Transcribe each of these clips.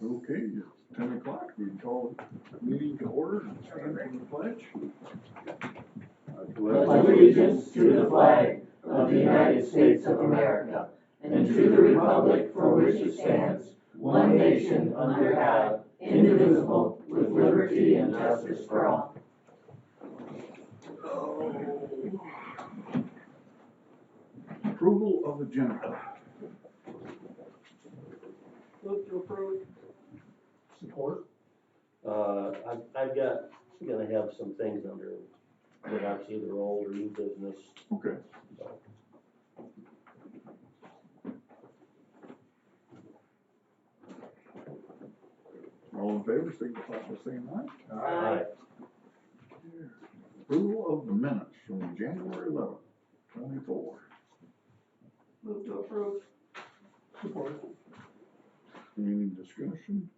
Okay, it's 10 o'clock, we can call the meeting to order and stand for the pledge. Pledge allegiance to the flag of the United States of America and to the republic for which it stands, one nation under God, indivisible, with liberty and justice for all. Approval of agenda. Move to approve. Support. I've got, gonna have some things under, perhaps either old or new business, Okay. so. All in favor, signify by saying aye. Aye. Approval of the minutes from January 11th, 24. Move to approve. Support. Any discussion?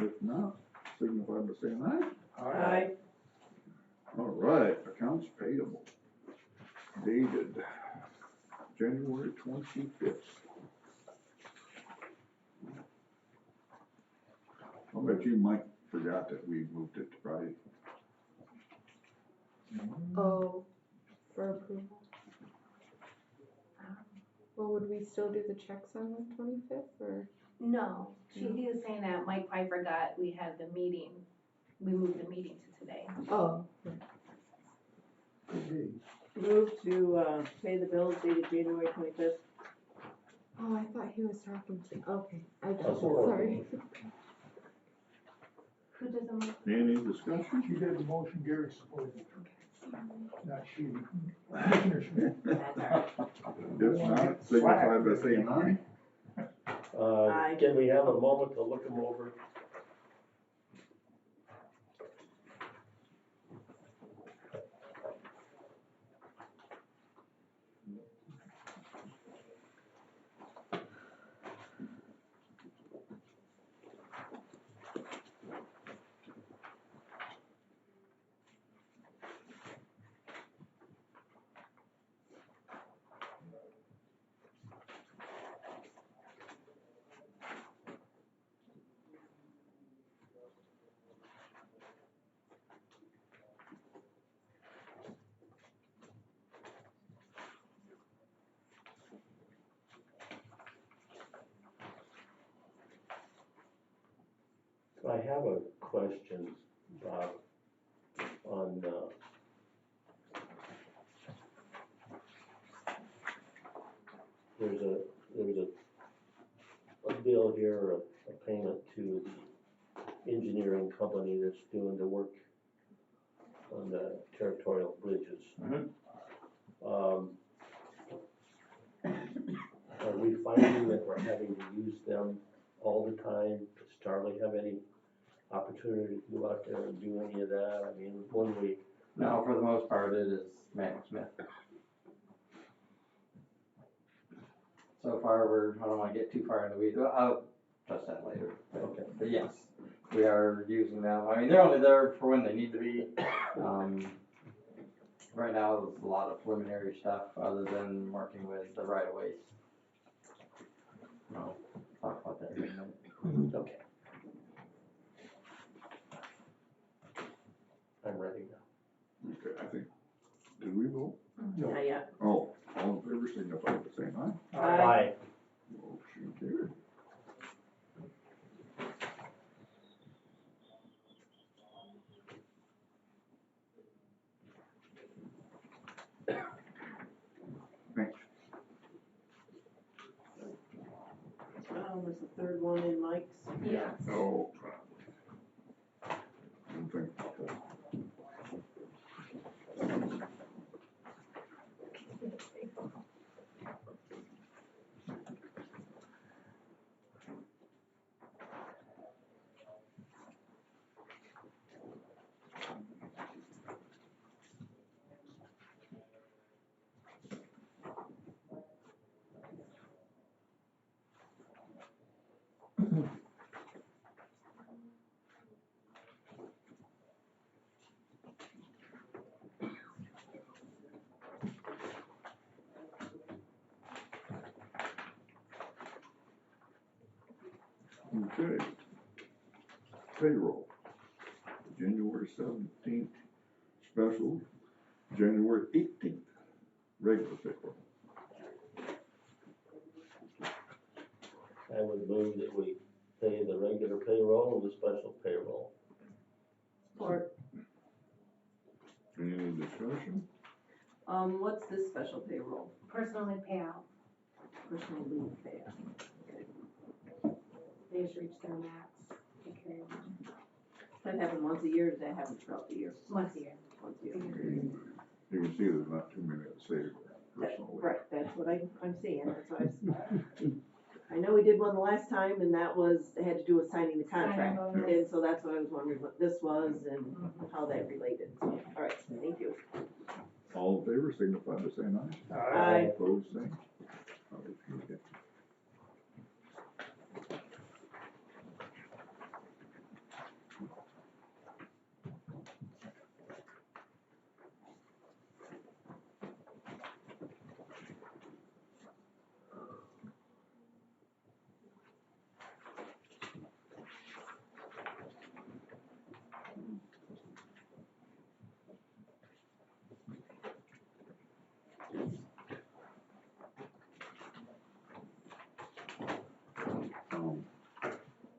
If not, signify by saying aye. Aye. All right, accounts payable dated January 25th. I'll bet you Mike forgot that we moved it to Friday. Oh, for approval. Well, would we still do the checks on the 25th or? No, he was saying that Mike probably forgot we had the meeting, we moved the meeting to today. Oh. Move to pay the bills dated January 25th. Oh, I thought he was talking to, okay, I just, support. sorry. Who does the motion? Any discussion? She did the motion, Gary supported it, not she. Commissioner Schmidt. That's all right. If not, signify by saying aye. Aye. Can we have a moment to look them over? I have a question, Bob, on, there's a bill here, a payment to the engineering company that's doing the work on the territorial bridges. Are we finding that we're having to use them all the time? Does Charlie have any opportunity to go out there and do any of that? I mean, one week. No, for the most part, it is Matt Smith. So far, I don't wanna get too far in the weeds, I'll touch that later. Okay. But yes, we are using them, I mean, they're only there for when they need to be. Right now, there's a lot of preliminary stuff, other than working with the right of ways. I'll talk about that in a minute. Okay. I'm ready now. Okay, I think, did we vote? Not yet. Oh, all in favor, signify by saying aye. Aye. Motion carried. Thanks. Was the third one in Mike's? Yeah. Oh, didn't think about that. Okay. Payroll. January 17th, special, January 18th, regular payroll. I would move that we pay the regular payroll and the special payroll. Or, Any discussion? what's this special payroll? Personally payout, Personal leave payout. they just reach their max, take care of them, That happen once a year, does that happen throughout the year? once a year. Once a year. You can see there's not too many that say personal leave. Right, that's what I'm seeing, that's what I know we did one the last time, and that was, it had to do with signing the contract. Signing bonus. And so that's what I was wondering what this was and how that related. So, all right, thank you. All in favor, signify by saying aye. Aye. Opposed, same. Okay.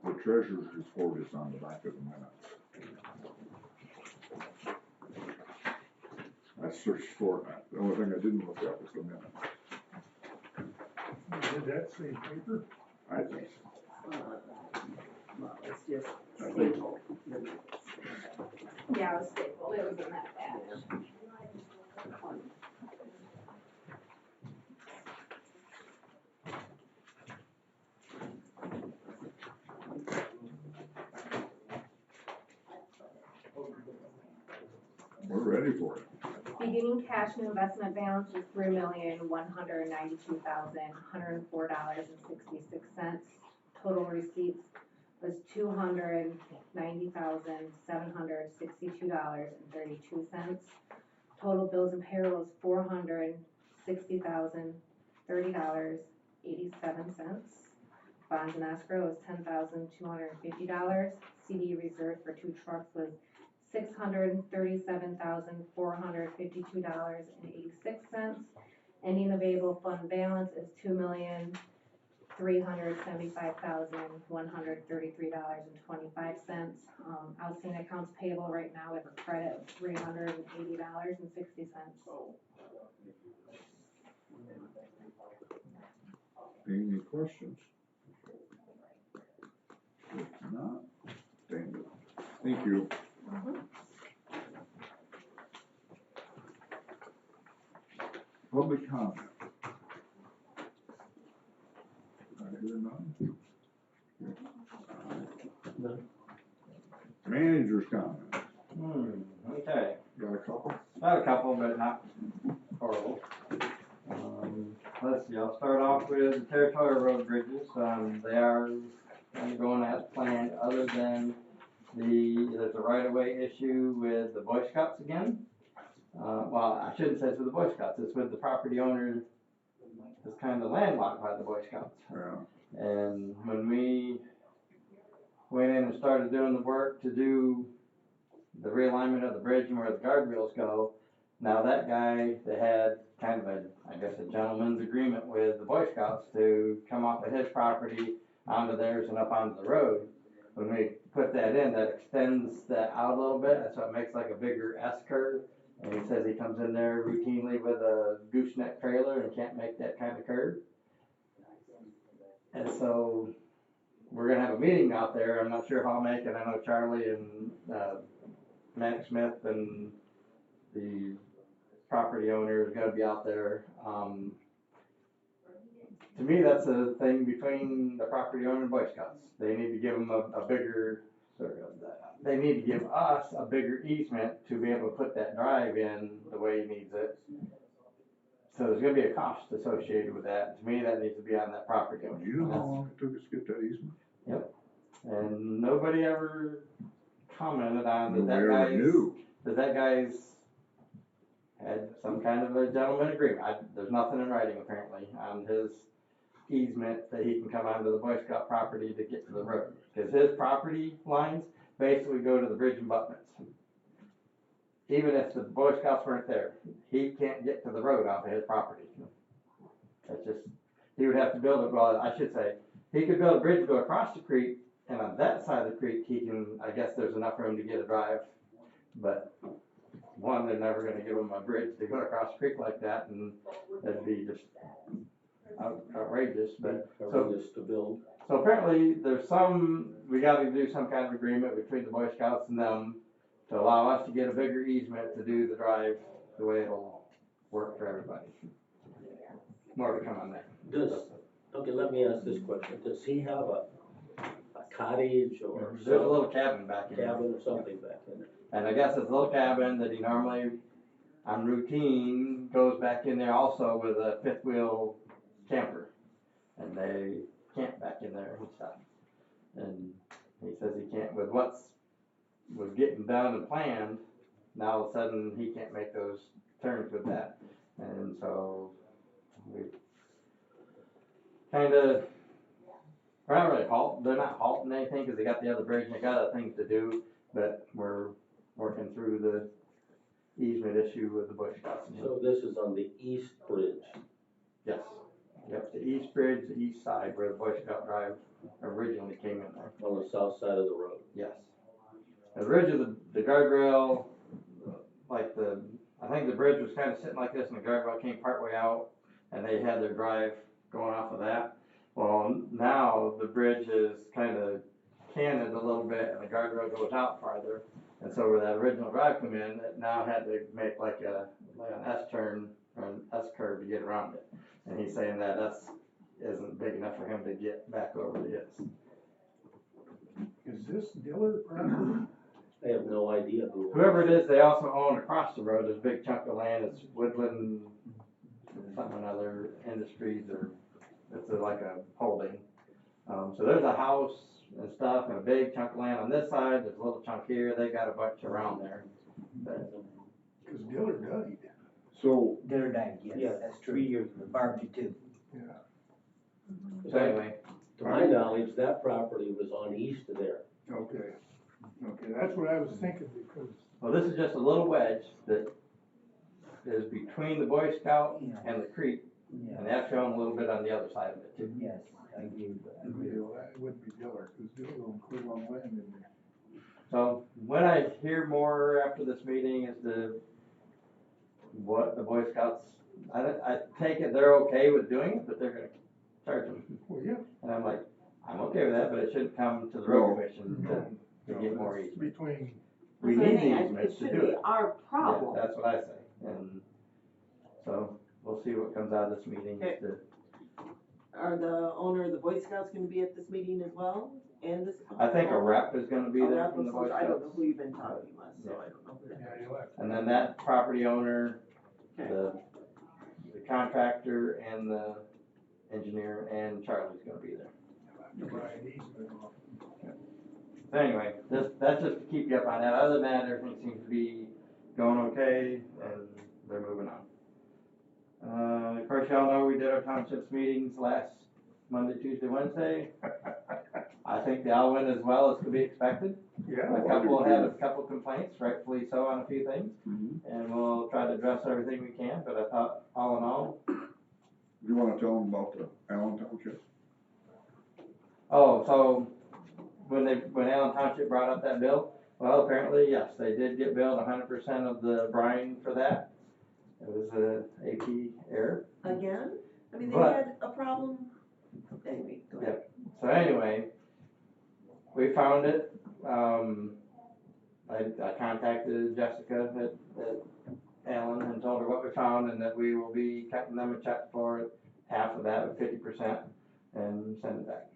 The treasurer's report is on the back of the minutes. I searched for it, the only thing I didn't look at was the minutes. Did that same paper? I think so. Well, it's just I think staple. Yeah, it was stapled, it was in that batch. We're ready for it. Beginning cash and investment balance is $3,192,104.66. Total receipts was $290,762.32. Total bills and payroll is $460,030.87. Bonds and escrow is $10,250. CD reserve for 2 trucks was $637,452.86. Ending available fund balance is $2,375,133.25. Outstanding accounts payable right now, we have a credit of $380.60. Any questions? If not, stand up. Thank you. Public comment. I hear none. None. Manager's comment. Okay, Got a couple? got a couple, but not horrible. Let's see, I'll start off with the territorial road bridges. They are kind of going as planned, other than there's a right-of-way issue with the Boy Scouts again. Well, I shouldn't say it's with the Boy Scouts, it's with the property owner that's kind of landlocked by the Boy Scouts. Yeah. And when we went in and started doing the work to do the realignment of the bridge and where the guardrails go, now that guy, they had kind of a gentleman's agreement with the Boy Scouts to come off of his property onto theirs and up onto the road. When we put that in, that extends that out a little bit, so it makes like a bigger S curve. And he says he comes in there routinely with a gooseneck trailer and can't make that kind of curve. And so we're gonna have a meeting out there. I'm not sure if I'll make it. I know Charlie and Matt Smith and the property owner is gonna be out there. To me, that's a thing between the property owner and Boy Scouts. They need to give them a bigger, they need to give us a bigger easement to be able to put that drive in the way he needs it. So there's gonna be a cost associated with that. To me, that needs to be on that property owner. Do you know how long it took us to get that easement? And nobody ever commented on Nobody ever knew. that guy's had some kind of a gentleman agreement. There's nothing in writing apparently on his easement that he can come onto the Boy Scout property to get to the road. Cause his property lines basically go to the bridge abutments. Even if the Boy Scouts weren't there, he can't get to the road off of his property. That's just, he would have to build it, well, I should say, he could build a bridge to go across the creek, and on that side of the creek, he can, I guess there's enough room to get a drive. But one, they're never gonna give him a bridge to go across the creek like that, and that'd be just outrageous, but. Outrageous to build. So apparently, we gotta do some kind of agreement between the Boy Scouts and them to allow us to get a bigger easement to do the drive the way it'll work for everybody. More to come on that. Okay, let me ask this question. Does he have a cottage or There's a little cabin back in there. cabin or something back in there? And I guess it's a little cabin that he normally, on routine, goes back in there also with a fifth wheel camper. And they camp back in there and stuff. And he says he can't, with was getting done and planned, now all of a sudden he can't make those turns with that. And so we kinda, we're not really they're not halting anything because they got the other bridge and they got other things to do, but we're working through the easement issue with the Boy Scouts. So this is on the east bridge. Yes. Yep, the east bridge, the east side where the Boy Scout Drive originally came in there. On the south side of the road. Yes. The ridge of the guardrail, I think the bridge was kind of sitting like this and the guardrail came partway out and they had their drive going off of that. Well, now the bridge is kind of canted a little bit and the guardrail goes out farther. And so where that original drive come in, it now had to make like an S-turn or an S-curve to get around it. And he's saying that isn't big enough for him to get back over the is. Is this Diller property? I have no idea who. Whoever it is, they also own across the road, there's a big chunk of land, it's Woodland, something other industries, or it's like a holding. So there's a house and stuff and a big chunk of land on this side, there's a little chunk here, they got a bunch around there. Cause Diller died. So, Dinner died, yes, Yeah. that's true. 3 years ago. Barbecue too. Yeah. So anyway, To my knowledge, that property was on east of there. Okay. Okay, that's what I was thinking because, well, this is just a little wedge that is between the Boy Scout and the creek, and they actually own a little bit on the other side of it too. Yes, I agree with that. it wouldn't be Diller, cause Diller owns quite a long land in there. So when I hear more after this meeting as to what the Boy Scouts, I take it they're okay with doing it, but they're gonna charge them. Well, yeah. And I'm like, I'm okay with that, but it shouldn't come to the road No. commission to get more that's easement. Between, We That's what I need think. the easements It to should do be it. our Yeah, problem. that's what I say, and so we'll see what comes out of this meeting. Okay. Are the owner of the Boy Scouts gonna be at this meeting as well? And this? I think a rep is gonna be A there rep from the of Boy some- I don't know Scouts. who you've been talking with, so I don't know. yeah, you'll have to. And then that property owner, Okay. the contractor and the engineer and Charlie's gonna be there. To buy an easement off. So anyway, that's just to keep you up on that. Other than that, everything seems to be going okay and they're moving on. Of course, y'all know we did our townships meetings last Monday, Tuesday, Wednesday. I think they all went as well as could be expected. Yeah. A couple had a couple complaints, rightfully so, on a few things. Mhm. And we'll try to address everything we can, but I thought all in all, you wanna tell them about the Allen Township? oh, so when Allen Township brought up that bill, well, apparently, yes, they did get billed 100% of the brine for that. It was a AP error. Again? I mean, they But- had a problem. Anyway, go ahead. So anyway, we found it. I contacted Jessica at Allen and told her what we found and that we will be cutting them a check for half of that, 50%, and send it back.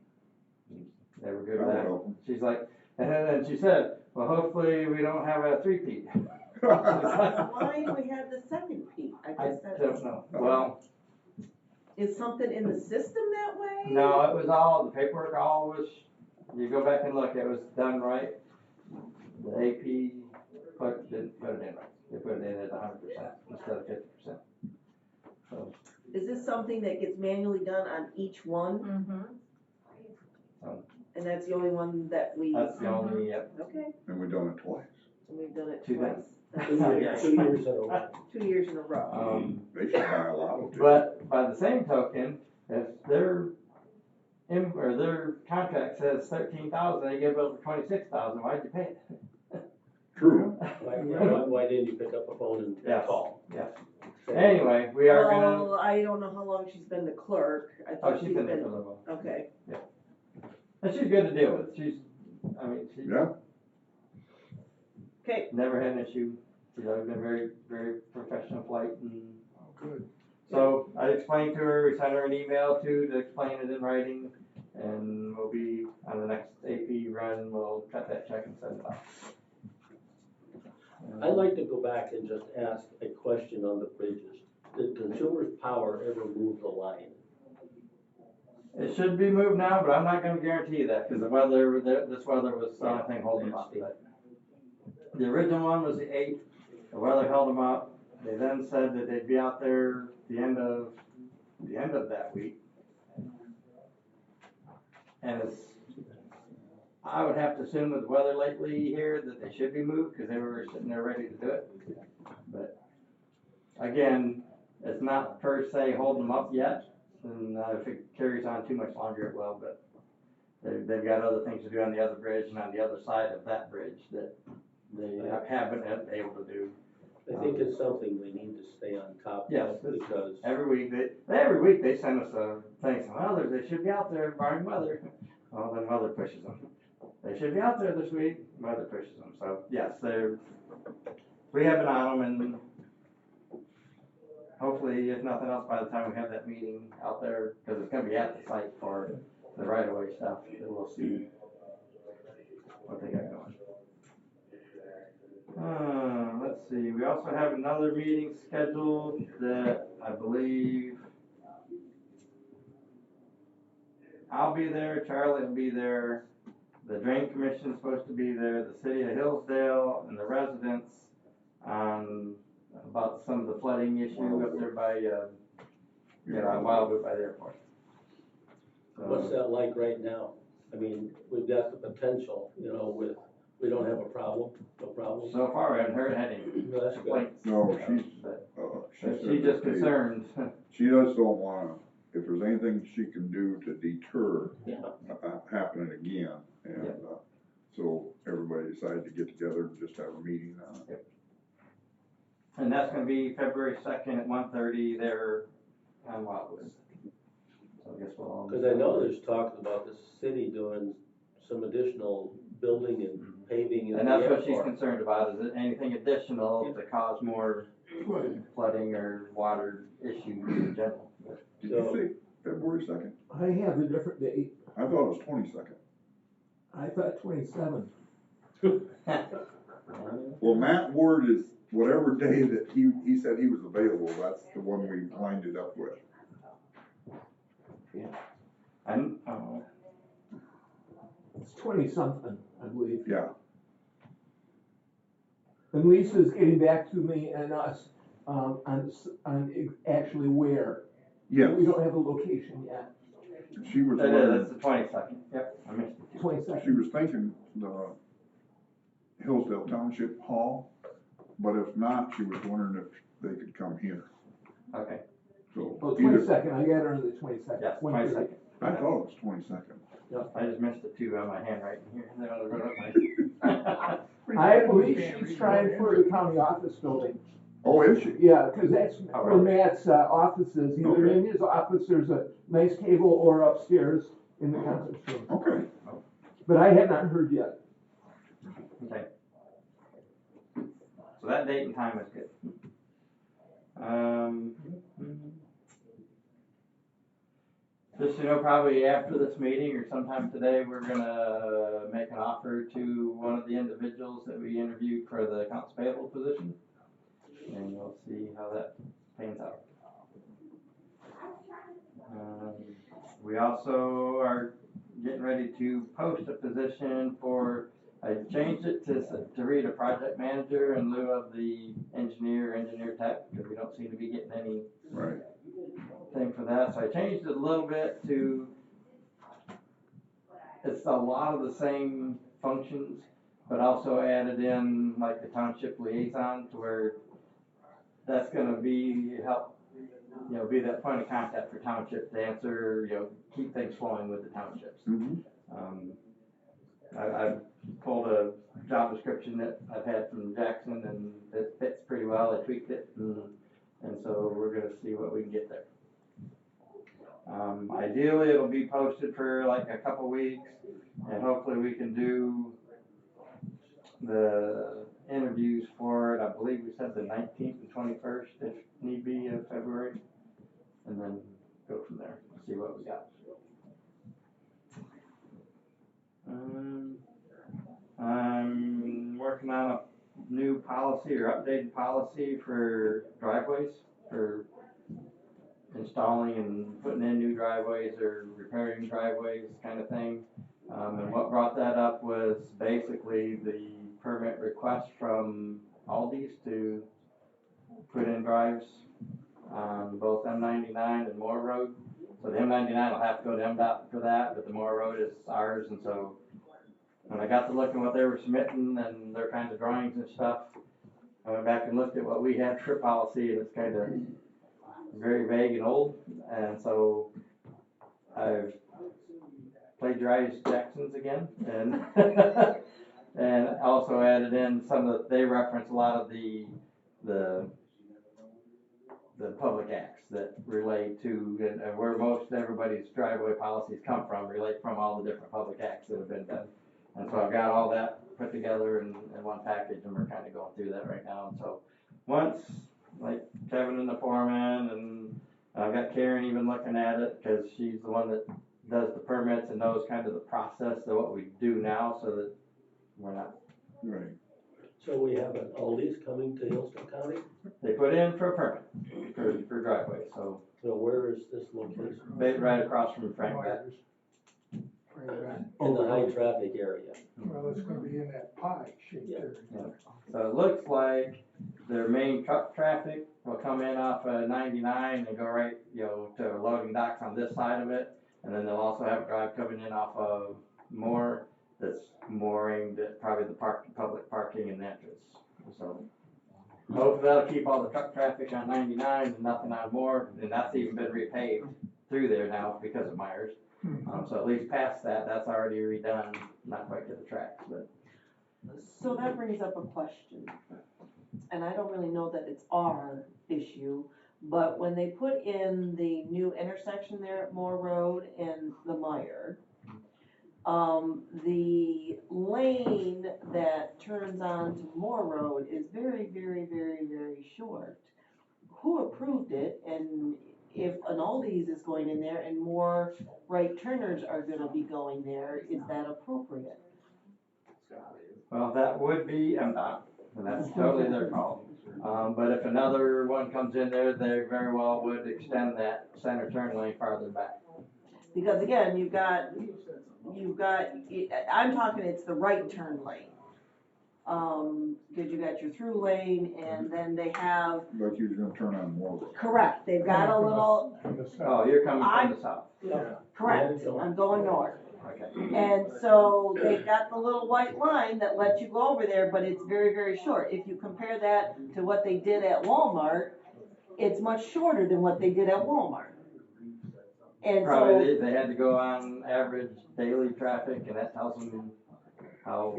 They were good with That'll that. help 'em. She's like, and then she said, well, hopefully we don't have a three-peat. Why do we have the second Pete? I I guess don't that's, know. Well, is something in the system that way? no, it was all, the paperwork all was, you go back and look, it was done right. The AP didn't put it in right. They put it in at 100% instead of 50%. So Is this something that gets manually done on each one, Mm-hmm. and that's the only one that we, That's the only, yep. okay, And we've done it twice. and we've done it Two twice. times. That's 2 years, 2 years in a row. 2 years in a row. They should buy a lot of it. But by the same token, if their or their contract says 13,000, they give over 26,000, why'd you pay it? True. Why didn't you pick up a phone and Yes. call? Yes. Anyway, we are gonna, Well, I don't know how long she's been the clerk. I oh, thought she's she's been there been, for a little while. okay. And she's good to deal with. She's Yeah, Okay, never had an issue. She's always been very, very professional, polite, and Oh, good. so I explained to her, we sent her an email too, to explain it in writing, and we'll be, on the next AP run, we'll cut that check and send it off. I'd like to go back and just ask a question on the bridges. Did Consumers Power ever move the line? It should be moved now, but I'm not gonna guarantee that, cause the weather, this weather was the only thing holding them up. But the original one was the 8th, the weather held them up, they then said that they'd be out there the end of that week. And it's, I would have to assume with the weather lately here that they should be moved, cause they were sitting there ready to do it. But again, it's not per se holding them up yet, and if it carries on too much longer, it will, but they've got other things to do on the other bridge and on the other side of that bridge that they haven't been able to do. I think it's something we need to stay on top Yes, of because every week they send us a thing saying, well, they should be out there barring weather. Well, then weather pushes them. They should be out there this week, weather pushes them. So yes, we have been on them, and hopefully, if nothing else, by the time we have that meeting out there, because it's gonna be at the site for the right of way stuff, that we'll see what they got going. Let's see, we also have another meeting scheduled that I believe I'll be there, Charlie will be there, the Drain Commission's supposed to be there, the city of Hillsdale, and the residents on about some of the flooding issue up there by, Wildwood by the airport. So, what's that like right now? I mean, we've got the potential, we don't have a problem, no problem. so far, I haven't heard any No, that's good. complaints. no, she's, But said she's just that they- concerned. She just don't wanna, if there's anything she can do to deter Yeah. happening again, and, so everybody decided to get together and just have a meeting on it. And that's gonna be February 2nd at 1:30 there on Wildwood. So I guess we'll all. Because I know there's talk about the city doing some additional building and paving in the And that's what she's airport. concerned about, is it anything additional to cause more flooding or water issues in general. Did you say February 2nd? I have a different date. I thought it was 22nd. I thought 27. Well, Matt Ward is whatever day that he said he was available, that's the one we lined it up with. And, It's 20-something, I believe. Yeah, And Lisa's getting back to me and us on actually where. yes, We don't have a location yet. she was that's wondering, the 22nd, yep, I missed it. 22nd. she was thinking the Hillsdale Township Hall, but if not, she was wondering if they could come here, Okay, so. Oh, either- 22nd, I got her on the 22nd. yes, 1:30. 22nd. I thought it was 22nd. I just missed the 2 on my handwriting here, and then I wrote up my. I believe she's trying for the county office building. Oh, is she? Yeah, because that's Oh, where really? Matt's office is. Either Okay. in his office, there's a nice table, or upstairs in the conference room. Okay, But I have not heard yet. Okay. So that date and time is good. Just, probably after this meeting or sometime today, we're gonna make an offer to one of the individuals that we interviewed for the accounts payable position. And we'll see how that pans out. We also are getting ready to post a position for, I changed it to read a project manager in lieu of the engineer tech, because we don't seem to be getting any right. thing for that, so I changed it a little bit to, it's a lot of the same functions, but also added in like the township liaison to where that's gonna be be that point of contact for township to answer, keep things flowing with the townships. I've pulled a job description that I've had from Jackson and it fits pretty well. I tweaked it and so we're gonna see what we can get there. Ideally, it'll be posted for like a couple weeks and hopefully we can do the interviews for it. I believe we said the 19th and 21st if need be of February, and then go from there, see what we got. I'm working on a new policy or updated policy for driveways, for installing and putting in new driveways or repairing driveways kind of thing. And what brought that up was basically the permit request from Aldi's to put in drives on both M99 and Moore Road. So the M99 will have to go to MDOT for that, but the Moore Road is ours, and so when I got to looking what they were submitting and their kinds of drawings and stuff, I went back and looked at what we had for policy, and it's kind of very vague and old, and so I've plagiarized Jackson's again, and and also added in some of they reference a lot of the public acts that relate to and where most everybody's driveway policies come from, relate from all the different public acts that have been done. And so I've got all that put together in one package, and we're kind of going through that right now. And so once, like Kevin and the foreman, and I've got Karen even looking at it because she's the one that does the permits and knows kind of the process of what we do now, so that we're not. Right. So we have an Aldi's coming to Hillsdale County? They put in for a permit for driveway, so So where is this location? right across from Frank Beck. In the high traffic area. Well, it's gonna be in that pie shaped area. So it looks like their main truck traffic will come in off of 99 and go right, to loading docks on this side of it. And then they'll also have a drive coming in off of Moore that's more aimed at probably the public parking and entrance. So hopefully that'll keep all the truck traffic on 99 and nothing on Moore. And that's even been repaved through there now because of Myers. So at least past that, that's already redone, not quite to the tracks, but. So that brings up a question, and I don't really know that it's our issue, but when they put in the new intersection there at Moore Road and the Meyer, the lane that turns on to Moore Road is very, very, very, very short. Who approved it, and if an Aldi's is going in there and more right turners are gonna be going there, is that appropriate? Well, that would be MDOT, and that's totally their call. But if another one comes in there, they very well would extend that center turn lane farther back. Because again, you've got, I'm talking, it's the right turn lane. Cause you got your through lane and then they have, Like you're gonna turn on more. correct, they've got a little, From the south. Oh, you're coming from the south. correct, I'm going north. Okay. And so they've got the little white line that lets you go over there, but it's very, very short. If you compare that to what they did at Walmart, it's much shorter than what they did at Walmart. And Probably so, they had to go on average daily traffic, and that tells them how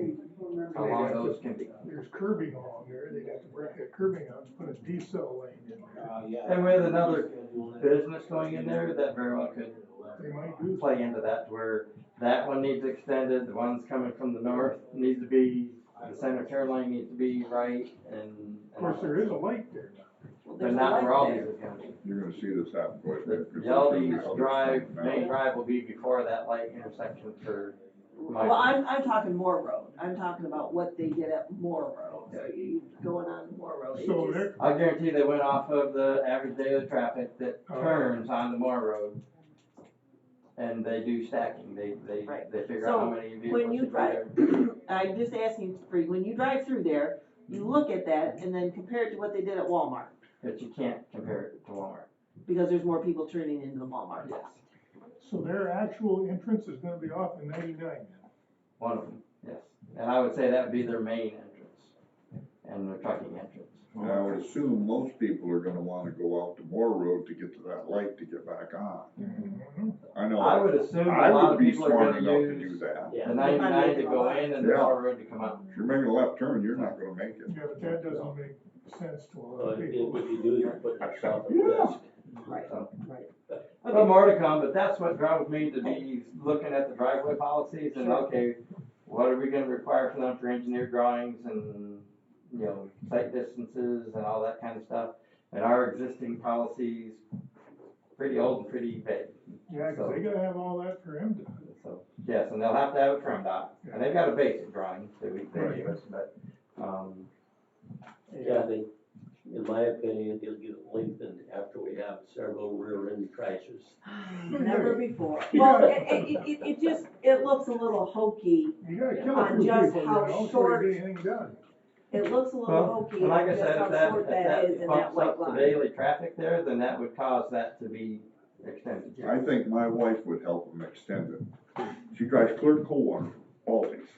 long those can be. There's curbing along there, they got to break that curbing out and put a decel lane in there. And with another business going in there, that very well could They might do. play into that, where that one needs extended, the ones coming from the north needs to be, the center turn lane needs to be right, and. Of course, there is a light there. But there's a not where all light these there. is gonna be. You're gonna see this happen quite a bit. The Aldi's drive, main drive will be before that light intersection for. Well, I'm talking Moore Road. I'm talking about what they did at Moore Road. So you going on Moore Road. So It's there, I guarantee they went off of the average daily traffic that turns on the Moore Road. And they do stacking, they Right. figure out how many vehicles. when you should be drive- there. I'm just asking for you, when you drive through there, you look at that and then compare it to what they did at Walmart. But you can't compare it to Walmart. because there's more people turning into the Walmart. Yes, So their actual entrance is gonna be off in 99 then? one of them, yes. And I would say that would be their main entrance and their trucking entrance. And I would assume most people are gonna wanna go out to Moore Road to get to that light to get back on. Mhm. I know. I would assume I a lot would of be people are smart gonna enough to do use that. Yeah. the 99 to go in and the Yeah. Moore Road to come out. If you're making a left turn, you're not gonna make it. Yeah, but that doesn't make sense to a lot Well, of if people. you do, you're putting yourself at Yeah. risk. Right, So. right. But Okay, more to come, but that's what drove me to be looking at the driveway policies and, Sure. okay, what are we gonna require from them for engineered drawings and, you know, site distances and all that kind of stuff. And our existing policies, pretty old and pretty vague. Yeah, cause they gotta have all that for him to. So, yes, and they'll have to have it from DOT, and they've got a basic drawing that they Right. gave us, but, Yeah, I think, in my opinion, it'll get lengthened after we have several rear end crashes. never before. You Well, gotta- it just, it looks a little hokey. You gotta kill a On few just people, you how know, before short- you get anything done. It looks a little well, hokey, and like I just said, how if that, short that is in that bumps white up the line. daily traffic there, then that would cause that to be extended. I think my wife would help them extend it. She drives clear to Coldwater, Aldi's.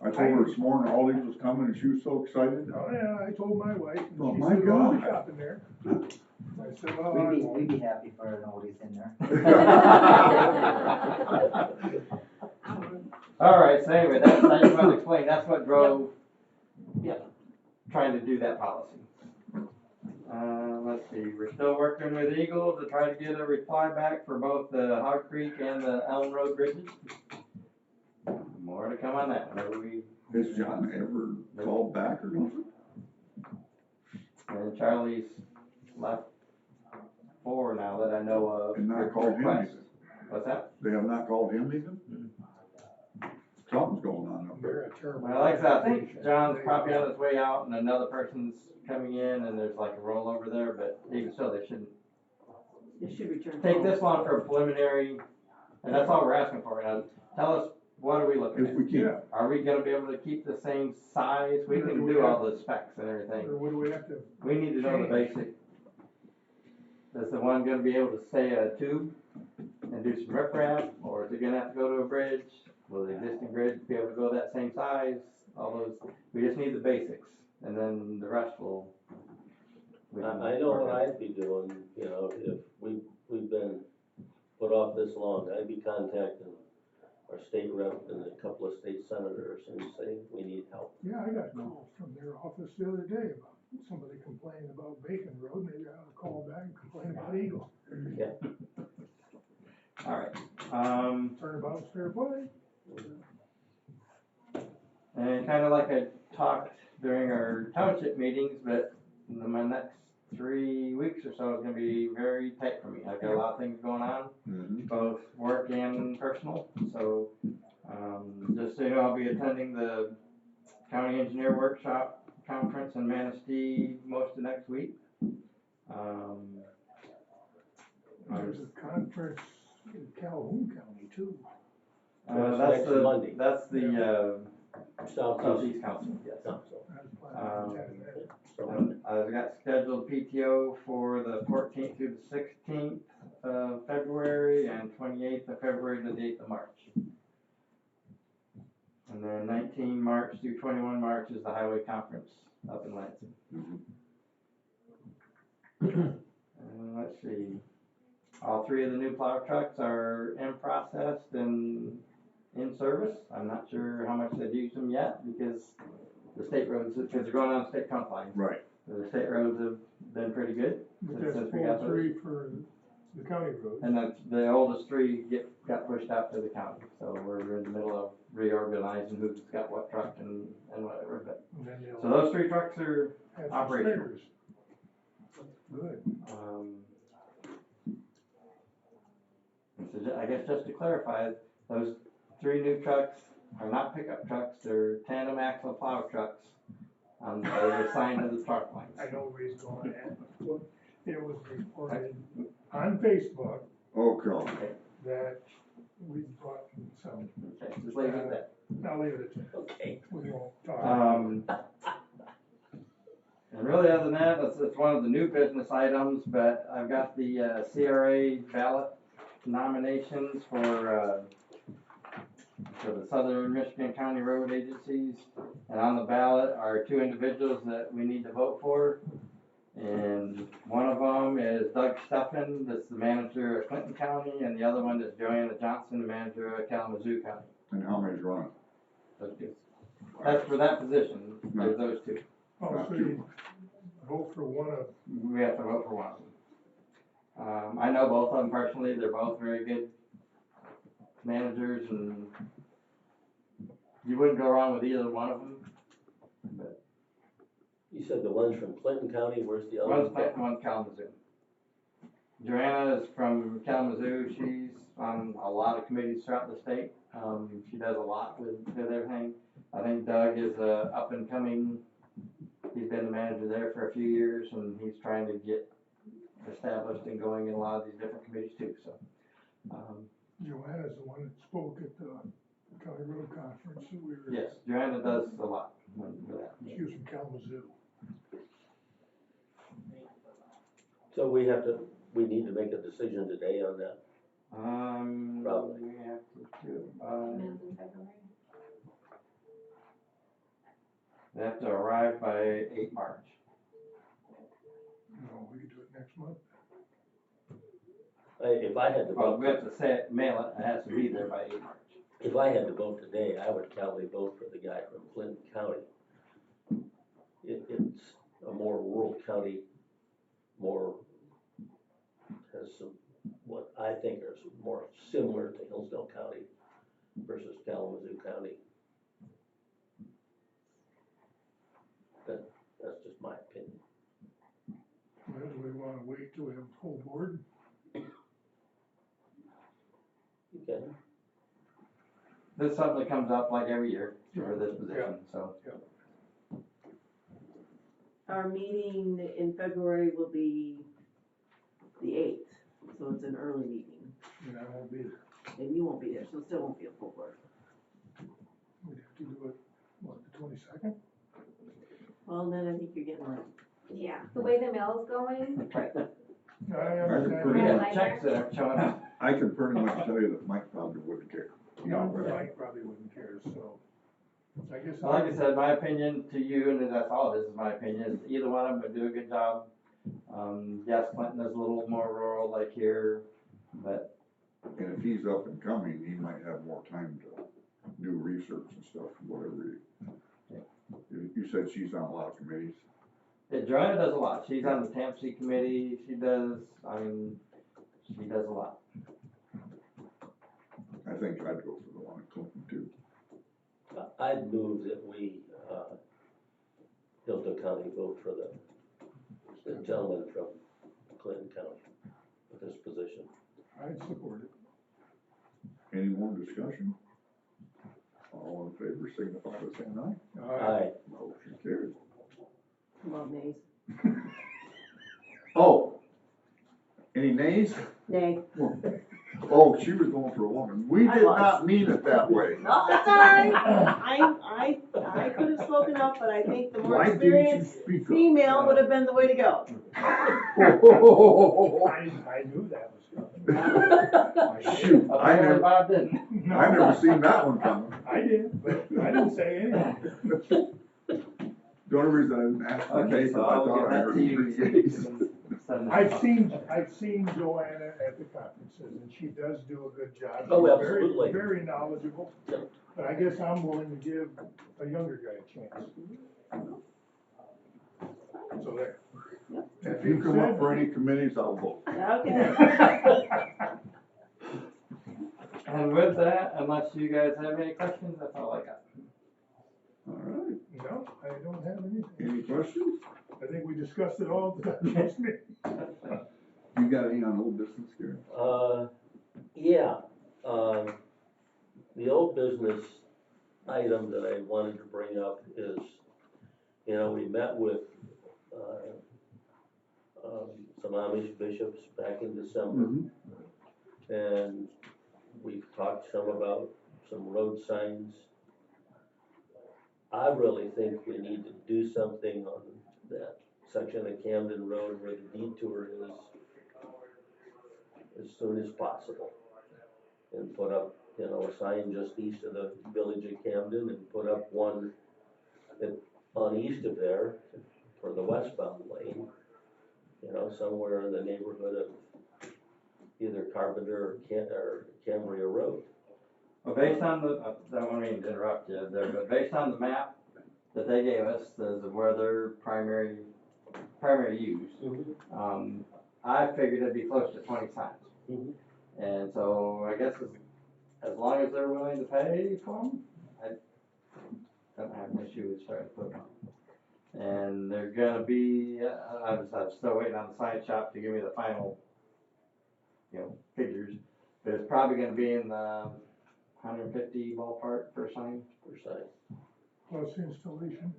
I told her this morning Aldi's was coming and she was so excited. Oh, yeah, I told my wife, and Oh, she my said, well, we God. shop in there. I said, well, I We'd won't. be happy for an oldies in there. All right, so anyway, that's, I just want to explain, that's what drove Yep. trying to do that policy. Let's see, we're still working with Eagle to try to get a reply back for both the Hog Creek and the Elm Road bridges. More to come on that whenever we, Has John ever called back or nothing? and Charlie's left 4 now that I know of. And not called him requests. either? What's that? They have not called him even? Something's going on up there. You're a terrible. Well, like I said, I think John's probably on his way out and another person's coming in and there's like a rollover there, but even so, they shouldn't It should return. take this one for a preliminary, and that's all we're asking for. Now, tell us, what are we looking If at? we can. Yeah, Are we gonna be able to keep the same size? We Or can do we do have- all the specs and everything. or what do we have to, We need to know the change? basic. Is the one gonna be able to stay a tube and do some riprap, or is it gonna have to go to a bridge? Will the existing bridge be able to go that same size? All those, we just need the basics, and then the rest will. we can I know work what out. I'd be doing, you know, if we've been put off this long, I'd be contacting our state rep and a couple of state senators and say, we need help. yeah, I got a call from their office the other day about somebody complaining about Bacon Road, maybe I ought to call back and complain about Eagle. All right, Turnabout's fair play. and kinda like I talked during our township meetings, but my next 3 weeks or so is gonna be very tight for me. I've got a lot of things going on, Mhm. both work and personal, so, just so you know, I'll be attending the county engineer workshop conference in Manistee most of next week. There's a conference in Calhoun County too. That's Next the, Monday. that's the, Southeast Southeast Council, yes. Council. I was planning to attend that. So, And I've got scheduled PTO for the 14th through the 16th of February and 28th of February to the 8th of March. And then 19 March through 21 March is the highway conference up in Lansing. And let's see, all 3 of the new plow trucks are in process and in service. I'm not sure how much they've used them yet because the state roads, because they're going on state trunk lines. Right. The state roads have been pretty good. But Since that's we got full those. 3 for the county roads. And then the oldest 3 got pushed out to the county, so we're in the middle of reorganizing who's got what truck and whatever, but, And then so they'll those 3 trucks are, have some operational. spares. Good. so I guess just to clarify, those 3 new trucks are not pickup trucks, they're tandem axle plow trucks. They're assigned to the truck lines. I know where he's going at, but it was reported on Facebook Oh, God. that we bought some, Okay, just leave it at that. I'll leave it at that. okay. We won't talk. And Really, other than that, it's one of the new business items, but I've got the CRA ballot nominations for the Southern Michigan County Road Agencies. And on the ballot are two individuals that we need to vote for. And one of them is Doug Steffen, that's the manager of Clinton County, and the other one is Joanna Johnson, the manager of Kalamazoo County. And how many's running? Those two. That's for that position, there's those two. Oh, so you vote for one of, We have to vote for one of them. I know both of them personally, they're both very good managers, and you wouldn't go wrong with either one of them. But You said the one's from Clinton County, where's the other one's one? Clinton, one's Kalamazoo. Joanna is from Kalamazoo, she's on a lot of committees throughout the state. She does a lot with everything. I think Doug is up and coming, he's been the manager there for a few years, and he's trying to get established and going in a lot of these different committees too, so. Joanna's the one that spoke at the County Road Conference that we were. Yes, Joanna does a lot with that. She was from Kalamazoo. So we need to make a decision today on that. Probably. We have to do it by, Emails in February. they have to arrive by 8 March. No, we could do it next month. If I had to Well, vote, we have to say it, mail it, it has to be there by 8 March. if I had to vote today, I would probably vote for the guy from Clinton County. It's a more rural county, has some, what I think are more similar to Hillsdale County versus Kalamazoo County. That's just my opinion. Well, do we wanna wait till we have a full board? Okay. This is something that comes up like every year for this position, so. Our meeting in February will be the 8th, so it's an early meeting, And I won't be there. and you won't be there, so it still won't be a full board. We'd have to do it, what, the 22nd? Well, then I think you're getting late. Yeah, the way the mail's going, I We understand. have checks that aren't showing up. I can pretty much tell you that Mike probably wouldn't care. No, Mike probably wouldn't care, so. I guess. Well, like I said, my opinion to you, and that's all this is my opinion, is either one of them would do a good job. Yes, Clinton is a little more rural like here, but And if he's up and coming, he might have more time to do research and stuff, whatever. You said she's on a lot of committees. Joanna does a lot. She's on the TAMC committee, she does a lot. I think I'd go for the one in Clinton too. I'd move that we, Hillsdale County vote for the gentleman from Clinton County with this position. I'd support it. Any more discussion? All in favor, signify by saying aye. Aye. Motion carried. Well, nays. Oh, any nays? Nay. Oh, she was going for a woman. We I did was. not mean it that way. No, that's all right. I could have spoken up, but I think the more Why didn't you experienced speak up? female would have been the way to go. I knew that was coming. Shoot, I Apparently never, Bob didn't. I never seen that one coming. I did, but I didn't say anything. The only reason I didn't ask for Okay, nays is I so I'll thought give I that heard to you. three yeas. I've seen Joanna at the conferences, and she does do a good job. Oh, She's very, absolutely. very knowledgeable, but I guess I'm willing to give a younger guy a chance. So there. If you come up for any committees, I'll vote. Okay. And with that, unless you guys have any questions, that's all I got. All right, No, I don't have anything. any questions? I think we discussed it all at the next meeting. You got any on old business, Gary? Yeah, the old business item that I wanted to bring up is, we met with, some Amish bishops back in December. And we've talked some about some road signs. I really think we need to do something on that section of Camden Road where the detour is as soon as possible. And put up, you know, a sign just east of the village of Camden and put up one on east of there for the westbound lane, you know, somewhere in the neighborhood of either Carpenter or Cambria Road. Well, based on the, I don't mean to interrupt you there, but based on the map that they gave us, of where their primary use, I figured it'd be close to 20 signs. Mhm. And so I guess as long as they're willing to pay for them, I don't have an issue with starting to put them on. And they're gonna be, I'm still waiting on the sign shop to give me the final, you know, figures. But it's probably gonna be in the 150 ballpark per sign. Per side. Plus installation.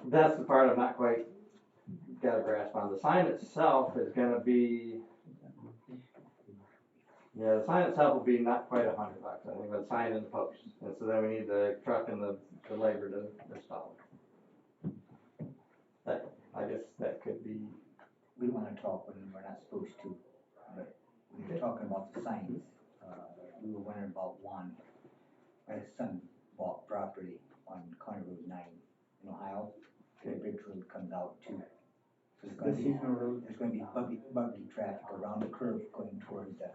That's the part I've not quite got a grasp on. The sign itself is gonna be, yeah, the sign itself will be not quite $100. I think the sign and the post. And so then we need the truck and the labor to install it. That, I guess that could be. We wanna talk when we're not supposed to, but we were talking about the signs. We were wondering about one. My son bought property on County Road 9 in Ohio. The bridge road comes out too. So there's gonna be buggy traffic around the curve going toward the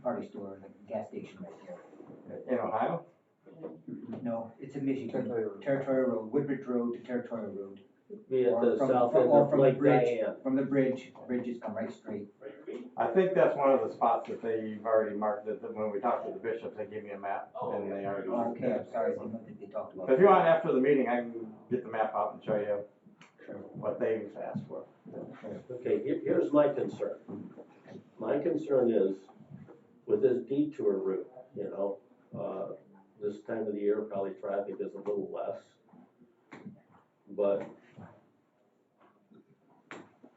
party store and the gas station right there. In Ohio? No, it's in Michigan. Territorial Road, Woodbridge Road to Territorial Road. Be at Or the from- south or end of from the Lake bridge. Diane. From the bridges come right straight. I think that's one of the spots that they've already marked, that when we talked to the bishops, they gave me a map, and they already. Okay, I'm sorry, I didn't think they talked about But if you want, after the meeting, I can get the map out and show you Sure. what they've asked for. Okay, here's my concern. My concern is with this detour route, you know, this time of the year, probably traffic is a little less. But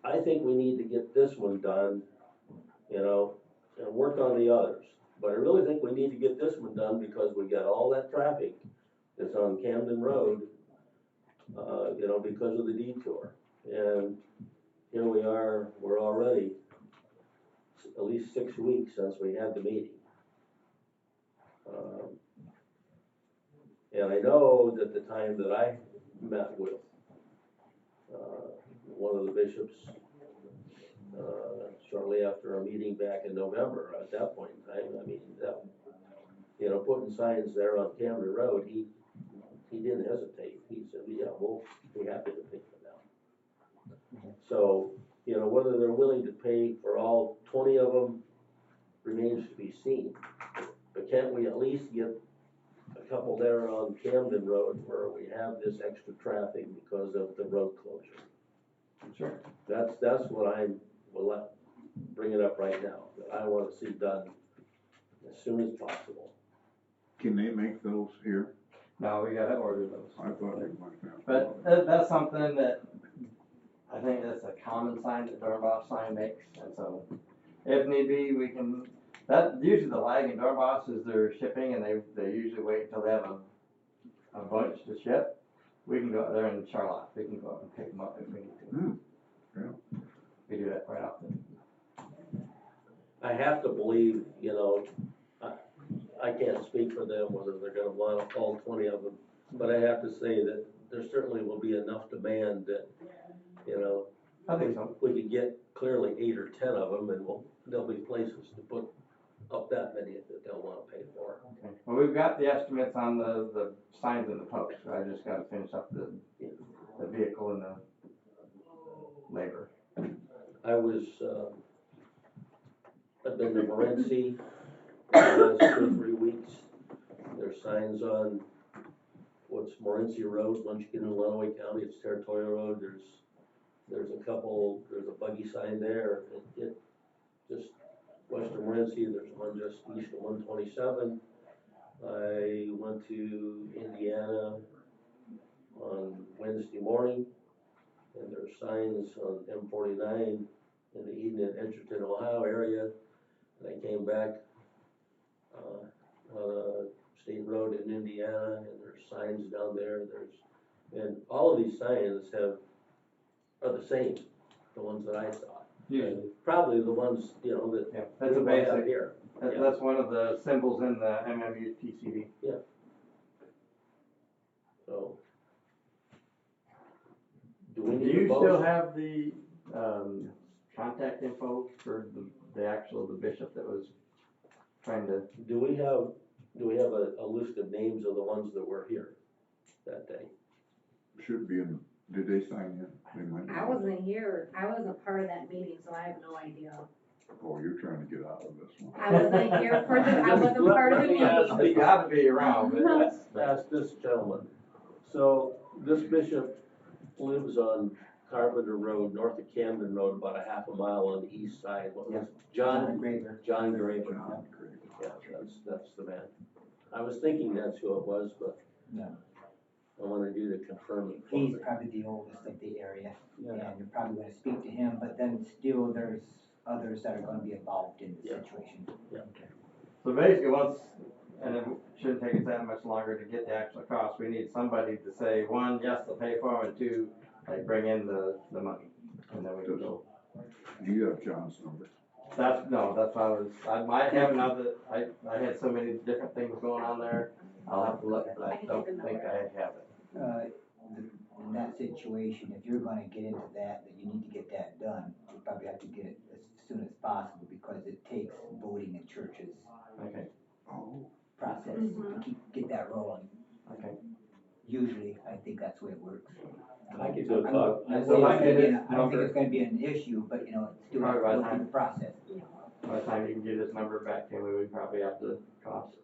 I think we need to get this one done, you know, and work on the others. But I really think we need to get this one done because we got all that traffic that's on Camden Road, you know, because of the detour. And here we are, we're already at least 6 weeks since we had the meeting. And I know that the time that I met with one of the bishops shortly after our meeting back in November, at that point in time, I mean, that, you know, putting signs there on Camden Road, he didn't hesitate. He said, yeah, we'll be happy to take them down. So, you know, whether they're willing to pay for all 20 of them remains to be seen. But can't we at least get a couple there on Camden Road where we have this extra traffic because of the road closure? Sure. That's what I will bring it up right now, that I want to see done as soon as possible. Can they make those here? No, we gotta order those. I thought they might have. But that's something that, I think that's a common sign that Dornbach sign makes, and so if need be, we can, that, usually the lag in Dornbach is their shipping, and they usually wait until they have a bunch to ship. We can go out there in Charlotte, we can go out and pick them up if we need to. Yeah. We do that quite often. I have to believe, you know, I can't speak for them whether they're gonna want all 20 of them, but I have to say that there certainly will be enough demand that, you know, I think so. we could get clearly 8 or 10 of them, and there'll be places to put up that many that they'll wanna pay for. Okay. Well, we've got the estimates on the signs and the posts, I just gotta finish up the vehicle and the labor. I've been to Morenci the last 2 or 3 weeks. There's signs on what's Morenci Road, once you get in Lenawee County, it's Territorial Road. There's a buggy sign there. It just west of Morenci, there's one just east of 127. I went to Indiana on Wednesday morning, and there's signs on M49 in the Eden and Edgerton, Ohio area. And I came back on a state road in Indiana, and there's signs down there. There's And all of these signs are the same, the ones that I saw. Usually. And probably the ones, that Yeah, that's a we might have basic, here. Yeah. that's one of the symbols in the MMUTCD. So. Do we Do need a you still motion? have the, contact info for the bishop that was trying to? Do we have a list of names of the ones that were here that day? Should be in, did they sign in? They might I not. wasn't here, I wasn't part of that meeting, so I have no idea. Oh, you're trying to get out of this one. I wasn't here for the, I wasn't part of the Let me ask meeting. You gotta be around, but Let's ask this gentleman. So this bishop lives on Carpenter Road, north of Camden Road, about a half a mile on the east side. What was it? John Graver. John Graver. John, great. Yeah, that's the man. I was thinking that's who it was, but Yeah. I wanted you to confirm it for He's me. probably the oldest of the area, and you're probably gonna speak to him, but then still there's others that are gonna be involved in the Yeah. situation. So basically, and it shouldn't take us that much longer to get the actual cost, we need somebody to say, one, yes, they'll pay for it, and two, like, bring in the money, and then we can go. Do you have John's number? That's I might have another, I had so many different things going on there, I'll have to look, but I don't think I have it. In that situation, if you're gonna get into that you need to get that done, you probably have to get it as soon as possible, because it takes voting in churches Okay, Oh, process to get that rolling. okay. Usually, I think that's the way it works. I could go talk. I So I get his don't think number. it's gonna be an issue, but it's still Probably by the going through time- the process. By the time you can get his number back to me, we probably have the cost.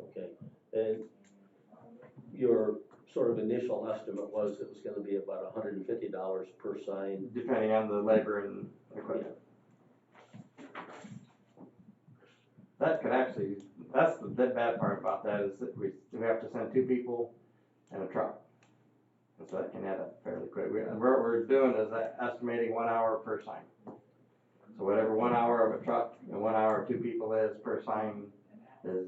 Okay, and your sort of initial estimate was it was gonna be about $150 per sign. Depending on the labor and equipment. That could actually, that's the bad part about that, is that we have to send 2 people and a truck. And so that can add up fairly quick. What we're doing is estimating 1 hour per sign. So whatever 1 hour of a truck and 1 hour 2 people is per sign is.